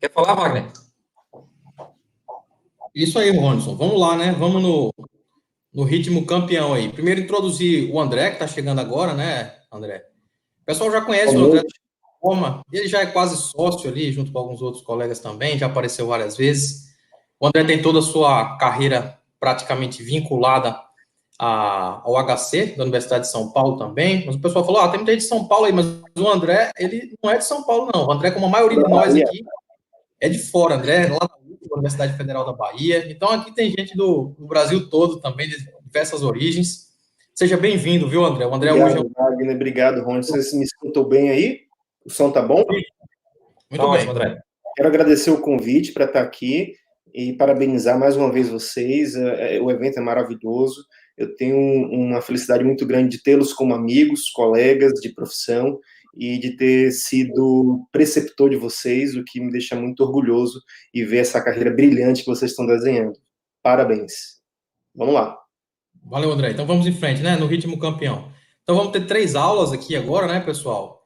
Quer falar, Wagner? Isso aí, Ronison. Vamos lá, né? Vamos no ritmo campeão aí. Primeiro introduzir o André, que está chegando agora, né, André? O pessoal já conhece o Boa André noite. de forma, ele já é quase sócio ali, junto com alguns outros colegas também, já apareceu várias vezes. O André tem toda a sua carreira praticamente vinculada ao HC, da Universidade de São Paulo também, mas o pessoal falou, tem muita gente de São Paulo aí, mas o André, ele não é de São Paulo, não. O André, como a maioria de nós Bahia. aqui, é de fora, André, lá da Universidade Federal da Bahia. Então, aqui tem gente do Brasil todo também, de diversas origens. Seja bem-vindo, viu, André? O André hoje é Obrigado, Wagner. Obrigado, Rony. Vocês me escutam bem aí? O som tá bom? muito Ótimo, bem. André. Quero agradecer o convite para estar aqui e parabenizar mais uma vez vocês. O evento é maravilhoso. Eu tenho uma felicidade muito grande de tê-los como amigos, colegas de profissão e de ter sido preceptor de vocês, o que me deixa muito orgulhoso e ver essa carreira brilhante que vocês estão desenhando. Parabéns. Vamos lá. Valeu, André. Então, vamos em frente, né? No ritmo campeão. Então, vamos ter 3 aulas aqui agora, né, pessoal?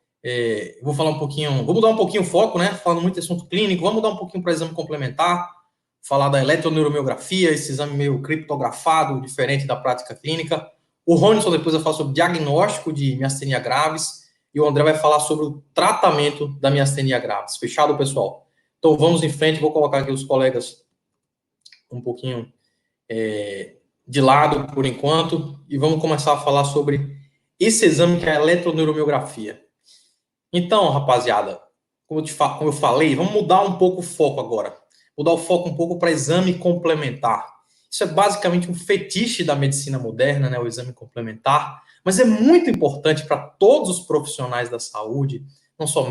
Vou falar um pouquinho, vou mudar um pouquinho o foco, né? Falando muito de assunto clínico, vamos mudar um pouquinho para exame complementar, falar da eletroneuromiografia, esse exame meio criptografado, diferente da prática clínica. O Ronison depois vai falar sobre diagnóstico de miastenia graves e o André vai falar sobre o tratamento da miastenia graves. Fechado, pessoal? Então, vamos em frente, vou colocar aqui os colegas um pouquinho de lado por enquanto e vamos começar a falar sobre esse exame que é a eletroneuromiografia. Então, rapaziada, como eu falei, vamos mudar um pouco o foco agora. Mudar o foco um pouco para exame complementar. Isso é basicamente um fetiche da medicina moderna, né, o exame complementar, mas é muito importante para todos os profissionais da saúde, não só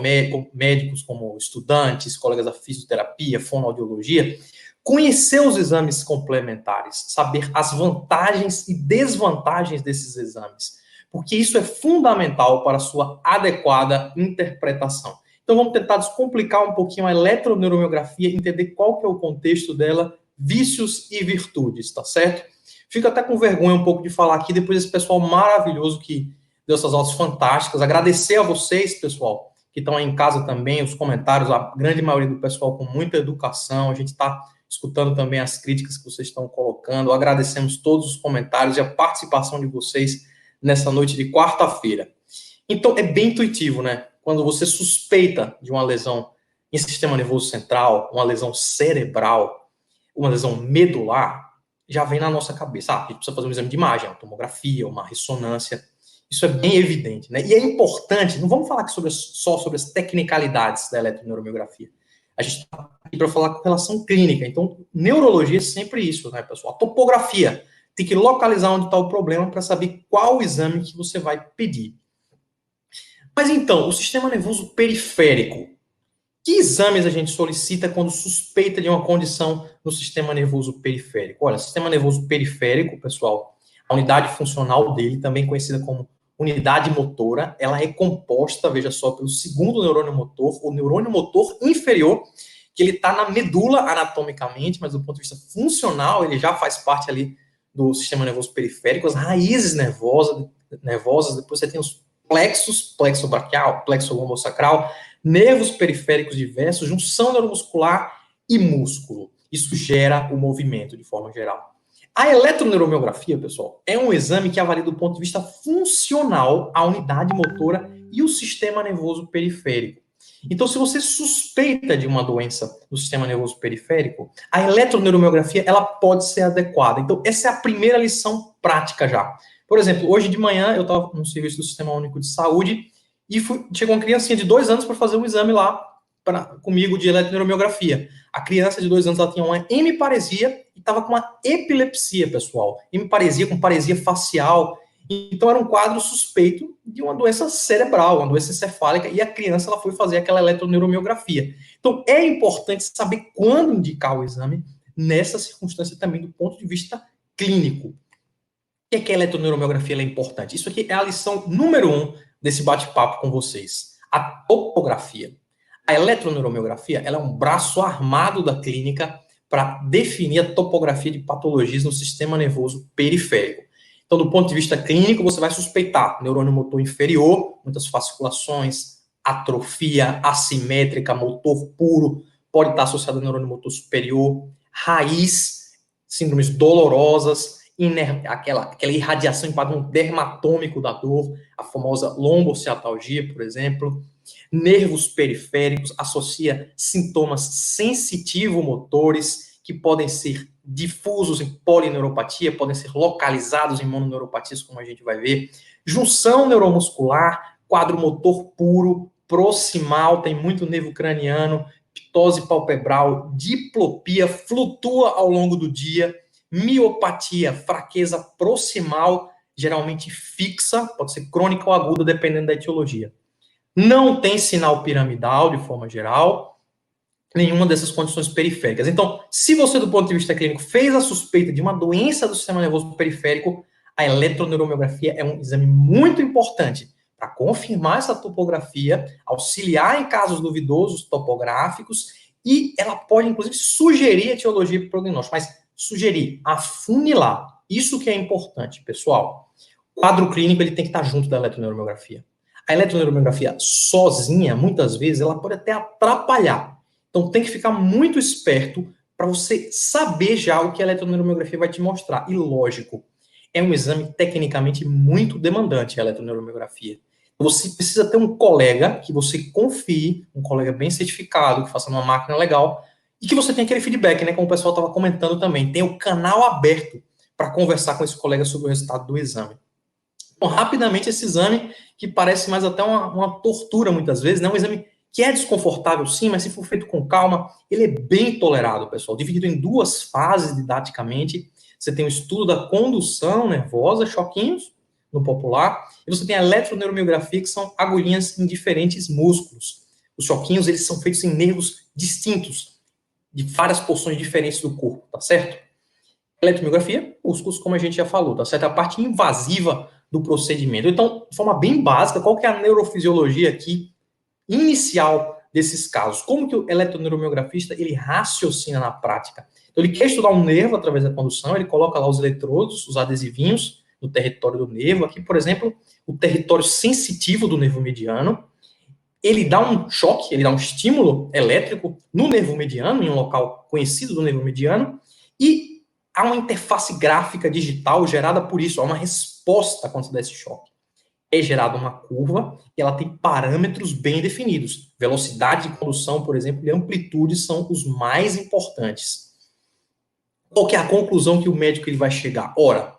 médicos como estudantes, colegas da fisioterapia, fonoaudiologia, conhecer os exames complementares, saber as vantagens e desvantagens desses exames, porque isso é fundamental para a sua adequada interpretação. Então vamos tentar descomplicar um pouquinho a eletroneuromiografia, entender qual que é o contexto dela, vícios e virtudes, tá certo? Fico até com vergonha um pouco de falar aqui, depois desse pessoal maravilhoso que deu essas aulas fantásticas. Agradecer a vocês, pessoal, que estão aí em casa também, os comentários, a grande maioria do pessoal com muita educação, a gente está escutando também as críticas que vocês estão colocando. Agradecemos todos os comentários e a participação de vocês nessa noite de quarta-feira. Então, é bem intuitivo, né? Quando você suspeita de uma lesão em sistema nervoso central, uma lesão cerebral, uma lesão medular, já vem na nossa cabeça. A gente precisa fazer um exame de imagem, uma tomografia, uma ressonância. Isso é bem evidente, né? E é importante, não vamos falar aqui só sobre as tecnicalidades da eletroneuromiografia. A gente está aqui para falar com relação clínica. Então, neurologia é sempre isso, né, pessoal? A topografia. Tem que localizar onde está o problema para saber qual exame que você vai pedir. Mas então, o sistema nervoso periférico. Que exames a gente solicita quando suspeita de uma condição no sistema nervoso periférico? Olha, sistema nervoso periférico, pessoal, a unidade funcional dele, também conhecida como unidade motora, ela é composta, veja só, pelo segundo neurônio motor, o neurônio motor inferior, que ele está na medula anatomicamente, mas do ponto de vista funcional, ele já faz parte ali do sistema nervoso periférico, as raízes nervosas, depois você tem os plexos, plexo braquial, plexo lombosacral, nervos periféricos diversos, junção neuromuscular e músculo. Isso gera o movimento de forma geral. A eletroneuromiografia, pessoal, é um exame que avalia do ponto de vista funcional a unidade motora e o sistema nervoso periférico. Então, se você suspeita de uma doença no sistema nervoso periférico, a eletroneuromiografia ela pode ser adequada. Então, essa é a primeira lição prática já. Por exemplo, hoje de manhã eu estava no serviço do Sistema Único de Saúde e chegou uma criancinha de 2 anos para fazer um exame lá comigo de eletroneuromiografia. A criança de 2 anos ela tinha uma hemiparesia e estava com uma epilepsia, pessoal. Hemiparesia com paresia facial. Então era um quadro suspeito de uma doença cerebral, uma doença encefálica, e a criança ela foi fazer aquela eletroneuromiografia. Então é importante saber quando indicar o exame nessa circunstância também do ponto de vista clínico. Por que a eletroneuromiografia é importante? Isso aqui é a lição número 1 desse bate-papo com vocês. A topografia. A eletroneuromiografia ela é um braço armado da clínica para definir a topografia de patologias no sistema nervoso periférico. Então, do ponto de vista clínico, você vai suspeitar neurônio motor inferior, muitas fasciculações, atrofia assimétrica, motor puro, pode estar associado ao neurônio motor superior, raiz, síndromes dolorosas, aquela irradiação em padrão dermatômico da dor, a famosa lombociatalgia, por exemplo. Nervos periféricos, associa sintomas sensitivo-motores, que podem ser difusos em polineuropatia, podem ser localizados em mononeuropatias, como a gente vai ver. Junção neuromuscular, quadro motor puro, proximal, tem muito nervo craniano, ptose palpebral, diplopia, flutua ao longo do dia, miopatia, fraqueza proximal, geralmente fixa, pode ser crônica ou aguda, dependendo da etiologia. Não tem sinal piramidal, de forma geral, nenhuma dessas condições periféricas. Então, se você, do ponto de vista clínico, fez a suspeita de uma doença do sistema nervoso periférico, a eletroneuromiografia é um exame muito importante para confirmar essa topografia, auxiliar em casos duvidosos topográficos, e ela pode, inclusive, sugerir etiologia para o prognóstico, mas sugerir, afunilar. Isso que é importante, pessoal. O quadro clínico ele tem que estar junto da eletroneuromiografia. A eletroneuromiografia sozinha, muitas vezes, ela pode até atrapalhar. Então, tem que ficar muito esperto para você saber já o que a eletroneuromiografia vai te mostrar. E, lógico, é um exame tecnicamente muito demandante, a eletroneuromiografia. Você precisa ter um colega que você confie, um colega bem certificado, que faça numa máquina legal, e que você tenha aquele feedback, né, como o pessoal estava comentando também. Tem o canal aberto para conversar com esse colega sobre o resultado do exame. Então, rapidamente, esse exame, que parece mais até uma tortura muitas vezes, né, um exame que é desconfortável sim, mas se for feito com calma, ele é bem tolerado, pessoal. Dividido em duas fases didaticamente. Você tem o estudo da condução nervosa, choquinhos, no popular, e você tem a eletroneuromiografia, que são agulhinhas em diferentes músculos. Os choquinhos, eles são feitos em nervos distintos, de várias porções diferentes do corpo, tá certo? Eletromiografia, músculos, como a gente já falou, tá certo? A parte invasiva do procedimento. Então, de forma bem básica, qual que é a neurofisiologia aqui inicial desses casos? Como que o eletroneuromiografista, ele raciocina na prática? Então, ele quer estudar um nervo através da condução, ele coloca lá os eletrodos, os adesivinhos, no território do nervo. Aqui, por exemplo, o território sensitivo do nervo mediano. Ele dá um choque, ele dá um estímulo elétrico no nervo mediano, em um local conhecido do nervo mediano, e há uma interface gráfica digital gerada por isso, há uma resposta quando se dá esse choque. É gerada uma curva e ela tem parâmetros bem definidos. Velocidade de condução, por exemplo, e amplitude são os mais importantes. Qual que é a conclusão que o médico ele vai chegar? Ora,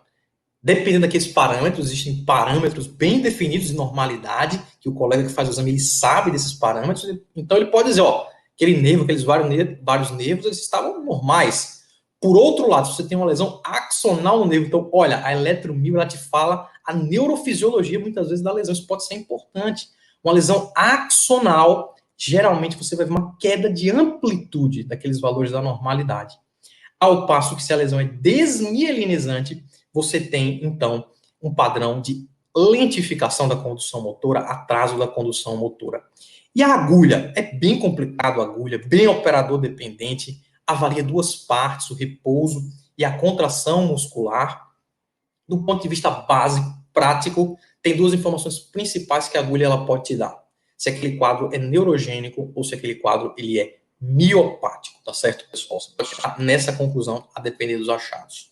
dependendo daqueles parâmetros, existem parâmetros bem definidos de normalidade, que o colega que faz o exame, ele sabe desses parâmetros, então ele pode dizer, ó, aquele nervo, aqueles vários nervos, eles estavam normais. Por outro lado, se você tem uma lesão axonal no nervo, então, olha, a eletromio, ela te fala a neurofisiologia, muitas vezes, da lesão, isso pode ser importante. Uma lesão axonal, geralmente você vai ver uma queda de amplitude daqueles valores da normalidade. Ao passo que se a lesão é desmielinizante, você tem, então, um padrão de lentificação da condução motora, atraso da condução motora. E a agulha? É bem complicado a agulha, bem operador dependente, avalia duas partes, o repouso e a contração muscular. Do ponto de vista básico, prático, tem duas informações principais que a agulha ela pode te dar. Se aquele quadro é neurogênico ou se aquele quadro ele é miopático, tá certo, pessoal? Você pode chegar nessa conclusão a depender dos achados.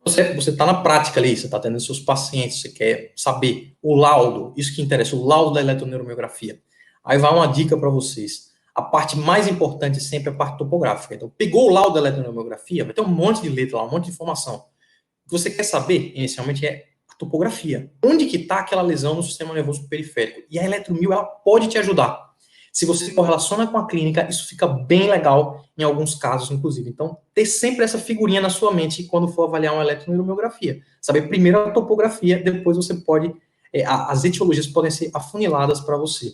Você está na prática ali, você está atendendo seus pacientes, você quer saber o laudo, isso que interessa, o laudo da eletroneuromiografia. Aí vai uma dica para vocês. A parte mais importante sempre é a parte topográfica. Então, pegou o laudo da eletroneuromiografia, vai ter um monte de letra lá, um monte de informação. O que você quer saber, inicialmente, é a topografia. Onde que está aquela lesão no sistema nervoso periférico? E a eletromio, ela pode te ajudar. Se você se correlaciona com a clínica, isso fica bem legal em alguns casos, inclusive. Então, ter sempre essa figurinha na sua mente quando for avaliar uma eletroneuromiografia. Saber primeiro a topografia, depois você pode... as etiologias podem ser afuniladas para você.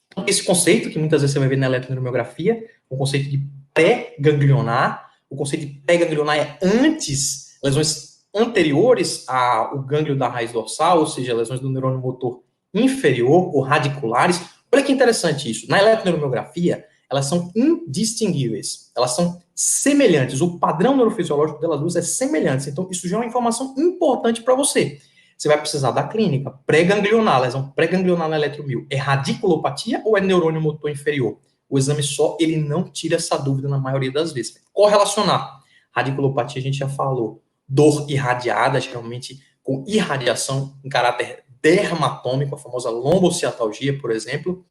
Então, esse conceito, que muitas vezes você vai ver na eletroneuromiografia, o conceito de pré-ganglionar. O conceito de pré-ganglionar é antes, lesões anteriores ao gânglio da raiz dorsal, ou seja, lesões do neurônio motor inferior ou radiculares. Olha que interessante isso. Na eletroneuromiografia, elas são indistinguíveis. Elas são semelhantes. O padrão neurofisiológico delas duas é semelhante. Então, isso já é uma informação importante para você. Você vai precisar da clínica. Pré-ganglionar, lesão pré-ganglionar na eletromio. É radiculopatia ou é neurônio motor inferior? o exame só, ele não tira essa dúvida na maioria das vezes. Correlacionar. Radiculopatia, a gente já falou. Dor irradiada, geralmente com irradiação em caráter dermatômico, a famosa lombociatalgia, por exemplo.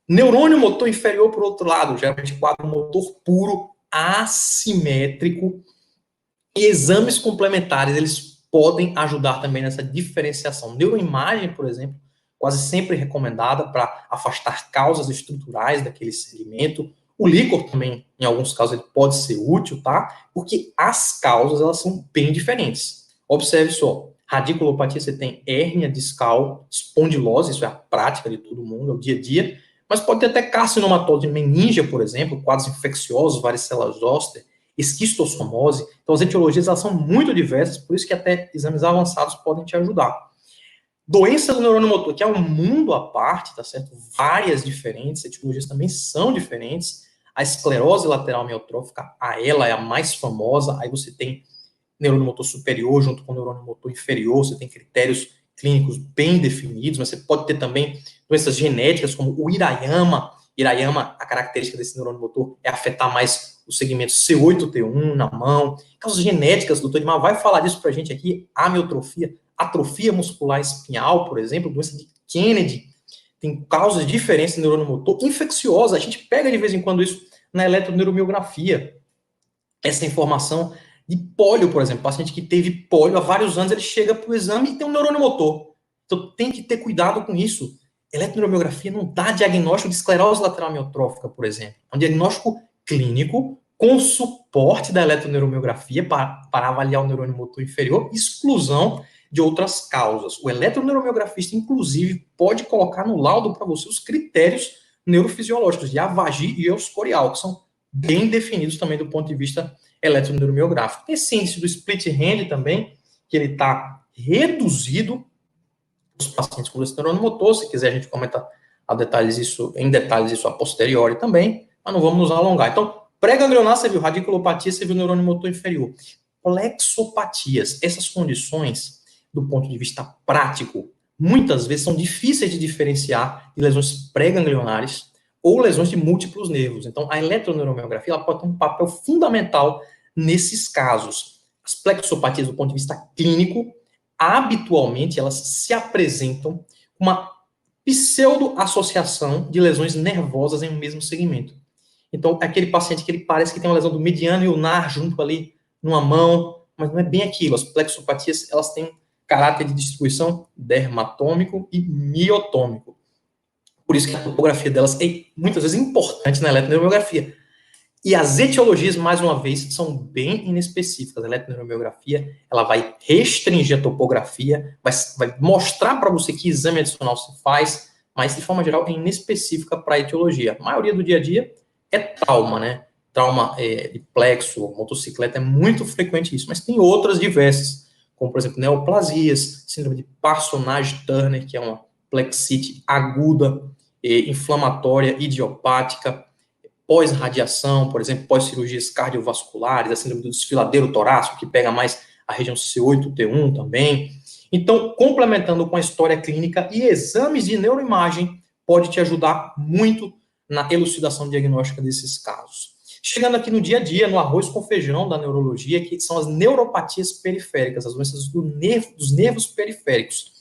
Neurônio motor inferior, por outro lado, geralmente quadro motor puro, assimétrico. E exames complementares, eles podem ajudar também nessa diferenciação. Neuroimagem, por exemplo, quase sempre recomendada para afastar causas estruturais daquele segmento. O líquor também, em alguns casos, ele pode ser útil, tá? Porque as causas, elas são bem diferentes. Observe só, radiculopatia, você tem hérnia discal, espondilose, isso é a prática de todo mundo, é o dia a dia, mas pode ter até carcinomatose de meningia, por exemplo, quadros infecciosos, varicela zoster, esquistossomose. Então, as etiologias, elas são muito diversas, por isso que até exames avançados podem te ajudar. Doença do neurônio motor, que é um mundo à parte, tá certo? Várias diferentes, etiologias também são diferentes. A esclerose lateral amiotrófica, ela é a mais famosa. Aí você tem neurônio motor superior junto com o neurônio motor inferior, você tem critérios clínicos bem definidos, mas você pode ter também doenças genéticas, como o Hirayama. Hirayama, a característica desse neurônio motor é afetar mais o segmento C8-T1 na mão. Causas genéticas, o doutor Edmar vai falar disso pra gente aqui, amiotrofia, atrofia muscular espinhal, por exemplo, doença de Kennedy, tem causas de diferença no neurônio motor, infecciosa, a gente pega de vez em quando isso na eletroneuromiografia, essa informação de pólio, por exemplo, paciente que teve pólio há vários anos, ele chega para o exame e tem um neurônio motor, então tem que ter cuidado com isso. Eletroneuromiografia não dá diagnóstico de esclerose lateral amiotrófica, por exemplo, é um diagnóstico clínico com suporte da eletroneuromiografia para avaliar o neurônio motor inferior, exclusão de outras causas. O eletroneuromiografista, inclusive, pode colocar no laudo para você os critérios neurofisiológicos de Avagi e Euskorial, que são bem definidos também do ponto de vista eletroneuromiográfico. Tem ciência do split hand também, que ele está reduzido nos pacientes com neurônio motor. Se quiser, a gente comenta em detalhes isso a posteriori também, mas não vamos nos alongar. Então, pré-ganglionar, você viu radiculopatia, você viu neurônio motor inferior. Plexopatias, essas condições, do ponto de vista prático, muitas vezes são difíceis de diferenciar de lesões pré-ganglionares ou lesões de múltiplos nervos. Então, a eletroneuromiografia ela pode ter um papel fundamental nesses casos. As plexopatias, do ponto de vista clínico, habitualmente elas se apresentam com uma pseudo-associação de lesões nervosas em um mesmo segmento. Então, é aquele paciente que ele parece que tem uma lesão do mediano e ulnar junto ali numa mão, mas não é bem aquilo. As plexopatias, elas têm caráter de distribuição dermatômico e miotômico. Por isso que a topografia delas é muitas vezes importante na eletroneuromiografia. E as etiologias, mais uma vez, são bem inespecíficas. A eletroneuromiografia, ela vai restringir a topografia, vai mostrar para você que exame adicional se faz, mas, de forma geral, é inespecífica para a etiologia. A maioria do dia a dia é trauma, né? Trauma de plexo, motocicleta, é muito frequente isso, mas tem outras diversas, como, por exemplo, neoplasias, síndrome de Parsonage-Turner, que é uma plexite aguda, inflamatória, idiopática, pós-radiação, por exemplo, pós-cirurgias cardiovasculares, a síndrome do desfiladeiro torácico, que pega mais a região C8-T1 também. Então, complementando com a história clínica e exames de neuroimagem, pode te ajudar muito na elucidação diagnóstica desses casos. Chegando aqui no dia a dia, no arroz com feijão da neurologia, que são as neuropatias periféricas, as doenças dos nervos periféricos.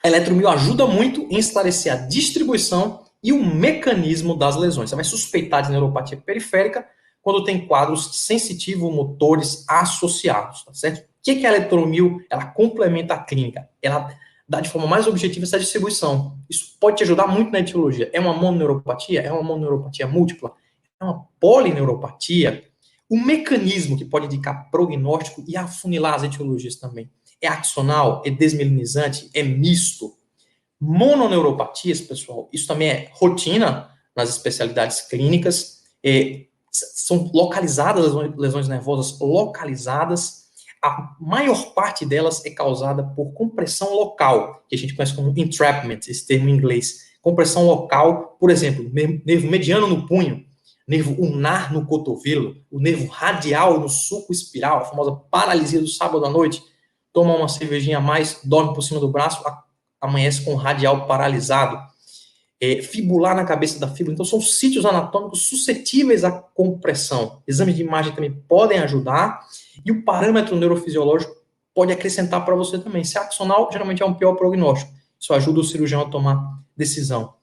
A eletromio ajuda muito em esclarecer a distribuição e o mecanismo das lesões. Você vai suspeitar de neuropatia periférica quando tem quadros sensitivo-motores associados, tá certo? O que a eletromio, ela complementa a clínica? Ela dá de forma mais objetiva essa distribuição. Isso pode te ajudar muito na etiologia. É uma mononeuropatia? É uma mononeuropatia múltipla? É uma polineuropatia? O mecanismo que pode indicar prognóstico e afunilar as etiologias também. É axonal? É desmelinizante? É misto? Mononeuropatias, pessoal, isso também é rotina nas especialidades clínicas, são localizadas, lesões nervosas localizadas, a maior parte delas é causada por compressão local, que a gente conhece como entrapment, esse termo em inglês. Compressão local, por exemplo, nervo mediano no punho, nervo ulnar no cotovelo, o nervo radial no sulco espiral, a famosa paralisia do sábado à noite, toma uma cervejinha a mais, dorme por cima do braço, amanhece com o radial paralisado. fibular na cabeça da fíbula. Então, são sítios anatômicos suscetíveis à compressão. Exames de imagem também podem ajudar, e o parâmetro neurofisiológico pode acrescentar para você também. Se é axonal, geralmente é um pior prognóstico. Isso ajuda o cirurgião a tomar decisão.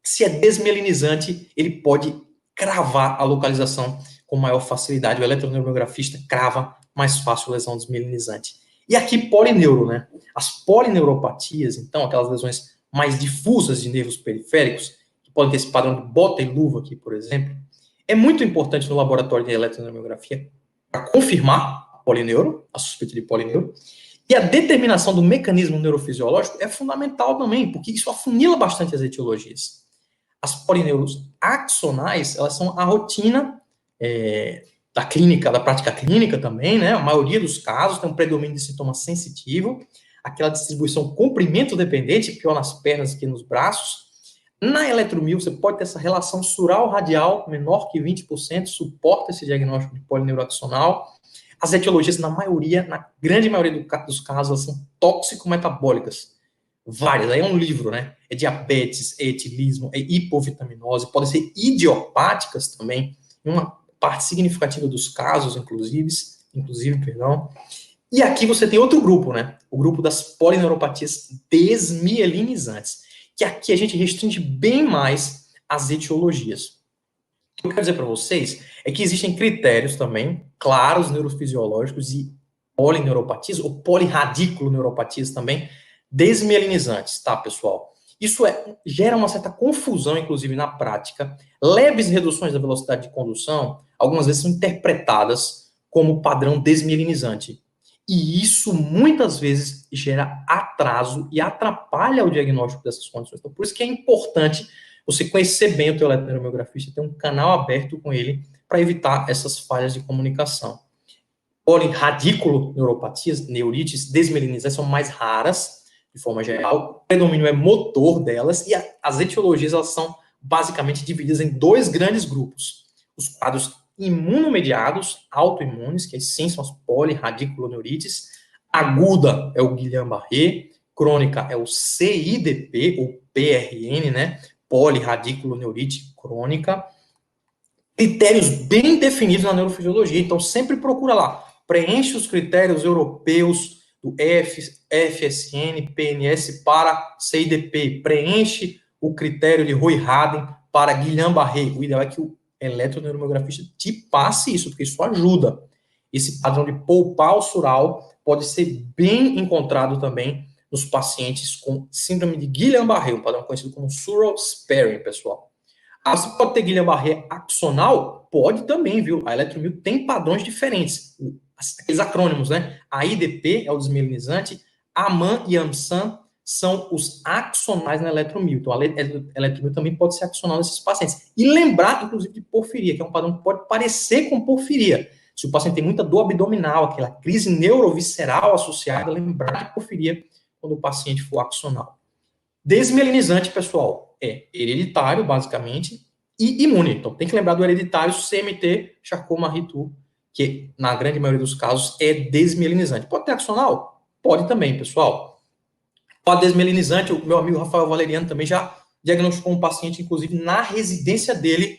Se é desmielinizante, ele pode cravar a localização com maior facilidade. O eletroneurografista crava mais fácil a lesão desmielinizante. E aqui, polineuro, né? As polineuropatias, então, aquelas lesões mais difusas de nervos periféricos, que podem ter esse padrão de bota e luva aqui, por exemplo, é muito importante no laboratório de eletroneurografia para confirmar a polineuro, a suspeita de polineuro, e a determinação do mecanismo neurofisiológico é fundamental também, porque isso afunila bastante as etiologias. As polineuros axonais, elas são a rotina da clínica, da prática clínica também, né? A maioria dos casos tem um predomínio de sintoma sensitivo, aquela distribuição comprimento dependente, pior nas pernas que nos braços. Na eletromio, você pode ter essa relação sural-radial menor que 20%, suporta esse diagnóstico de polineuroaxonal. As etiologias, na grande maioria dos casos, elas são tóxico-metabólicas. Várias, aí é um livro, né? É diabetes, é etilismo, é hipovitaminose, podem ser idiopáticas também, em uma parte significativa dos casos, inclusive, perdão. E aqui você tem outro grupo, né? O grupo das polineuropatias desmielinizantes, que aqui a gente restringe bem mais as etiologias. O que eu quero dizer para vocês é que existem critérios também, claros, neurofisiológicos e polineuropatias, ou polirradiculoneuropatias também, desmielinizantes, tá, pessoal? Isso gera uma certa confusão, inclusive, na prática. Leves reduções da velocidade de condução, algumas vezes são interpretadas como padrão desmielinizante. E isso, muitas vezes, gera atraso e atrapalha o diagnóstico dessas condições. Então, por isso que é importante você conhecer bem o teu eletromiografista, ter um canal aberto com ele para evitar essas falhas de comunicação. Polirradiculoneuropatias, neurites desmielinizantes são mais raras, de forma geral, o predomínio é motor delas, e as etiologias elas são basicamente divididas em dois grandes grupos. Os quadros imunomediados, autoimunes, que sim são as polirradiculoneurites, aguda é o Guillain-Barré, crônica é o CIDP, ou PRN, né? Polirradiculoneurite crônica. Critérios bem definidos na neurofisiologia, então sempre procura lá, preenche os critérios europeus do FSN, PNS para CIDP, preenche o critério de Roy-Haden para Guillain-Barré. O ideal é que o eletroneuromiografista te passe isso, porque isso ajuda. Esse padrão de poupar o sural pode ser bem encontrado também nos pacientes com síndrome de Guillain-Barré, um padrão conhecido como sural sparing, pessoal. Você pode ter Guillain-Barré axonal? Pode também, viu? A eletromio tem padrões diferentes. Aqueles acrônimos, né? A IDP é o desmielinizante, AMAN e AMSAN são os axonais na eletromio. Então, a eletromio também pode ser axonal nesses pacientes. E lembrar, inclusive, de porfiria, que é um padrão que pode parecer com porfiria. Se o paciente tem muita dor abdominal, aquela crise neurovisceral associada, lembrar de porfiria quando o paciente for axonal. Desmielinizante, pessoal, é hereditário, basicamente, e imune. Então, tem que lembrar do hereditário CMT, Charcot-Marie-Tooth, que, na grande maioria dos casos, é desmielinizante. Pode ter axonal? Pode também, pessoal. Pode desmielinizante, o meu amigo Rafael Valeriano também já diagnosticou um paciente, inclusive, na residência dele,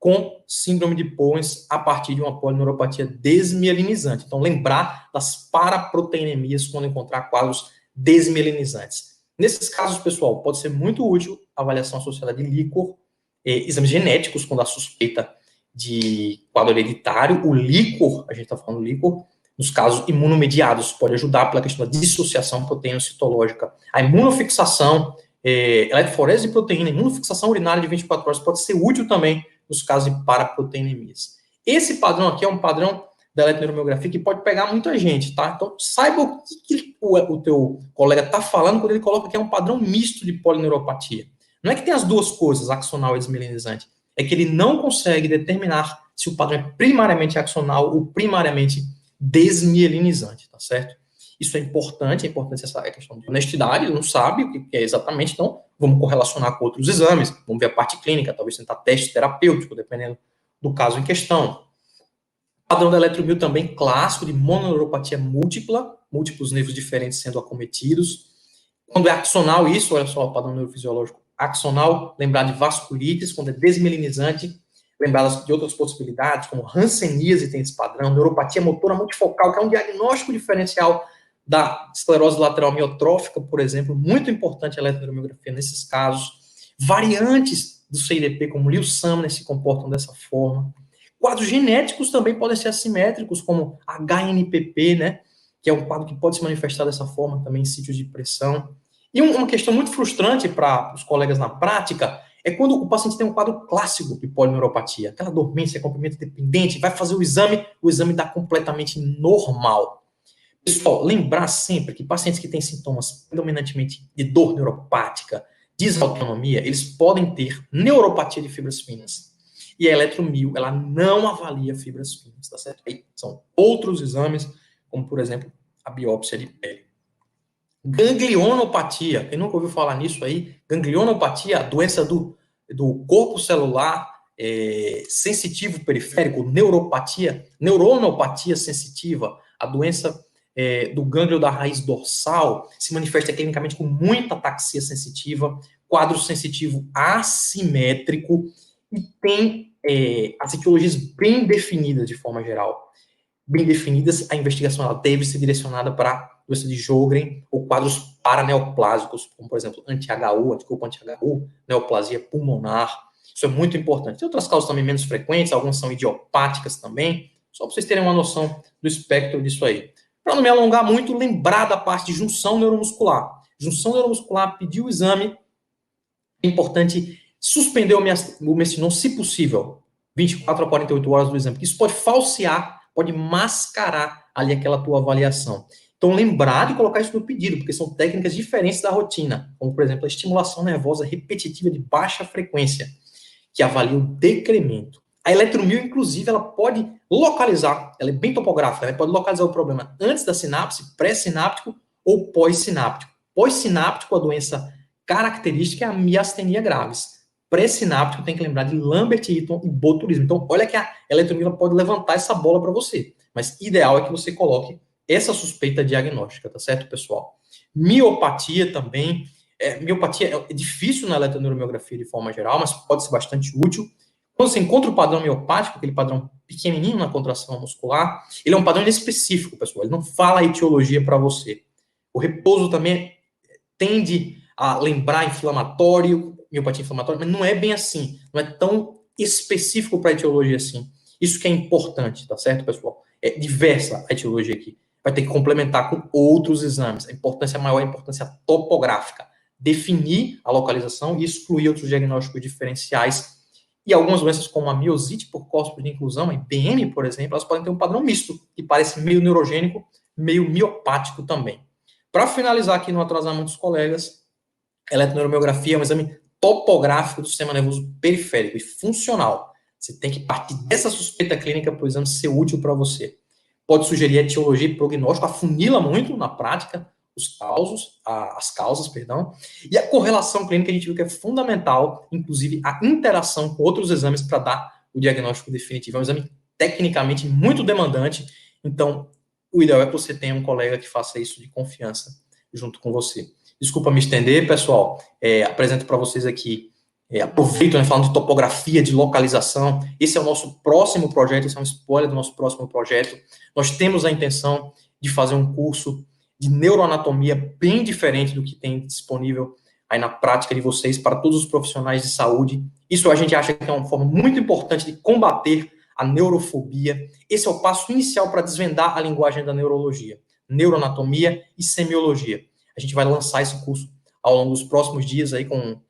com síndrome de Poens, a partir de uma polineuropatia desmielinizante. Então, lembrar das paraproteinemias quando encontrar quadros desmielinizantes. Nesses casos, pessoal, pode ser muito útil a avaliação associada de líquor, exames genéticos, quando há suspeita de quadro hereditário. O líquor, a gente está falando líquor, nos casos imunomediados, pode ajudar pela questão da dissociação proteína-citológica. A imunofixação, eletroforese de proteína, imunofixação urinária de 24 horas pode ser útil também nos casos de paraproteinemias. Esse padrão aqui é um padrão da eletroneuromiografia que pode pegar muita gente, tá? Então, saiba o que o teu colega está falando quando ele coloca que é um padrão misto de polineuropatia. Não é que tem as duas coisas, axonal e desmielinizante, é que ele não consegue determinar se o padrão é primariamente axonal ou primariamente desmielinizante, tá certo? Isso é importante essa questão de honestidade, ele não sabe o que é exatamente, então vamos correlacionar com outros exames, vamos ver a parte clínica, talvez tentar teste terapêutico, dependendo do caso em questão. Padrão da eletromio também clássico de mononeuropatia múltipla, múltiplos nervos diferentes sendo acometidos. Quando é axonal isso, olha só, o padrão neurofisiológico axonal, lembrar de vasculites, quando é desmelinizante, lembrar de outras possibilidades, como hanseníase tem esse padrão, neuropatia motora multifocal, que é um diagnóstico diferencial da esclerose lateral amiotrófica, por exemplo, muito importante a eletromiografia nesses casos. Variantes do CIDP, como Lewis Sumner, se comportam dessa forma. Quadros genéticos também podem ser assimétricos, como HNPP, né, que é um quadro que pode se manifestar dessa forma também em sítios de pressão. E uma questão muito frustrante para os colegas na prática é quando o paciente tem um quadro clássico de polineuropatia, aquela dormência, comprimento dependente, vai fazer o exame está completamente normal. Pessoal, lembrar sempre que pacientes que têm sintomas predominantemente de dor neuropática, desautonomia, eles podem ter neuropatia de fibras finas. E a eletromio, ela não avalia fibras finas, tá certo? Aí são outros exames, como, por exemplo, a biópsia de pele. Ganglionopatia, quem nunca ouviu falar nisso aí? Ganglionopatia, a doença do corpo celular sensitivo periférico, neuronopatia sensitiva, a doença do gânglio da raiz dorsal, se manifesta clinicamente com muita ataxia sensitiva, quadro sensitivo assimétrico, e tem as etiologias bem definidas de forma geral. Bem definidas, a investigação ela deve ser direcionada para doença de Sjögren ou quadros paraneoplásicos, como, por exemplo, anti-HU, anticorpo anti-HU, neoplasia pulmonar. Isso é muito importante. Tem outras causas também menos frequentes, algumas são idiopáticas também, só para vocês terem uma noção do espectro disso aí. Para não me alongar muito, lembrar da parte de junção neuromuscular. Junção neuromuscular, pedir o exame, é importante suspender o mestinon, se possível, 24 a 48 horas do exame, porque isso pode falsear, pode mascarar ali aquela tua avaliação. Então, lembrar de colocar isso no pedido, porque são técnicas diferentes da rotina, como, por exemplo, a estimulação nervosa repetitiva de baixa frequência, que avalia o decremento. A eletromio, inclusive, ela pode localizar, ela é bem topográfica, ela pode localizar o problema antes da sinapse, pré-sináptico ou pós-sináptico. Pós-sináptico, a doença característica é a miastenia gravis. Pré-sináptico, tem que lembrar de Lambert-Eaton e botulismo. Então, olha que a eletromio pode levantar essa bola para você, mas ideal é que você coloque essa suspeita diagnóstica, tá certo, pessoal? Miopatia também. Miopatia é difícil na eletroneuromiografia de forma geral, mas pode ser bastante útil. Quando você encontra o padrão miopático, aquele padrão pequenininho na contração muscular, ele é um padrão inespecífico, pessoal. Ele não fala a etiologia para você. O repouso também tende a lembrar inflamatório, miopatia inflamatória, mas não é bem assim. Não é tão específico para a etiologia assim. Isso que é importante, tá certo, pessoal? É diversa a etiologia aqui. Vai ter que complementar com outros exames. A importância maior é a importância topográfica. Definir a localização e excluir outros diagnósticos diferenciais. E algumas doenças, como a miosite por cóspito de inclusão, a IPM, por exemplo, elas podem ter um padrão misto, que parece meio neurogênico, meio miopático também. Para finalizar aqui, não atrasar muitos colegas, a eletroneuromiografia é um exame topográfico do sistema nervoso periférico e funcional. Você tem que partir dessa suspeita clínica para o exame ser útil para você. Pode sugerir etiologia e prognóstico, afunila muito na prática as causas, e a correlação clínica a gente viu que é fundamental, inclusive a interação com outros exames para dar o diagnóstico definitivo. É um exame tecnicamente muito demandante, então o ideal é que você tenha um colega que faça isso de confiança junto com você. Desculpa me estender, pessoal, apresento para vocês aqui, aproveito, né, falando de topografia, de localização, esse é o nosso próximo projeto, esse é um spoiler do nosso próximo projeto. Nós temos a intenção de fazer um curso de neuroanatomia bem diferente do que tem disponível aí na prática de vocês para todos os profissionais de saúde. Isso a gente acha que é uma forma muito importante de combater a neurofobia. Esse é o passo inicial para desvendar a linguagem da neurologia, neuroanatomia e semiologia. A gente vai lançar esse curso ao longo dos próximos dias aí com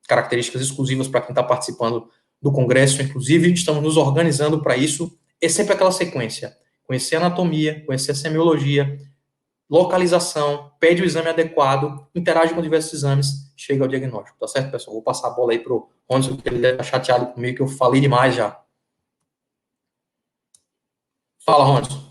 características exclusivas para quem está participando do congresso, inclusive estamos nos organizando para isso. É sempre aquela sequência: conhecer a anatomia, conhecer a semiologia, localização, pede o exame adequado, interage com diversos exames, chega ao diagnóstico, tá certo, pessoal? Vou passar a bola aí pro Ronson, porque ele deve estar chateado comigo, que eu falei demais já. Fala, Ronson.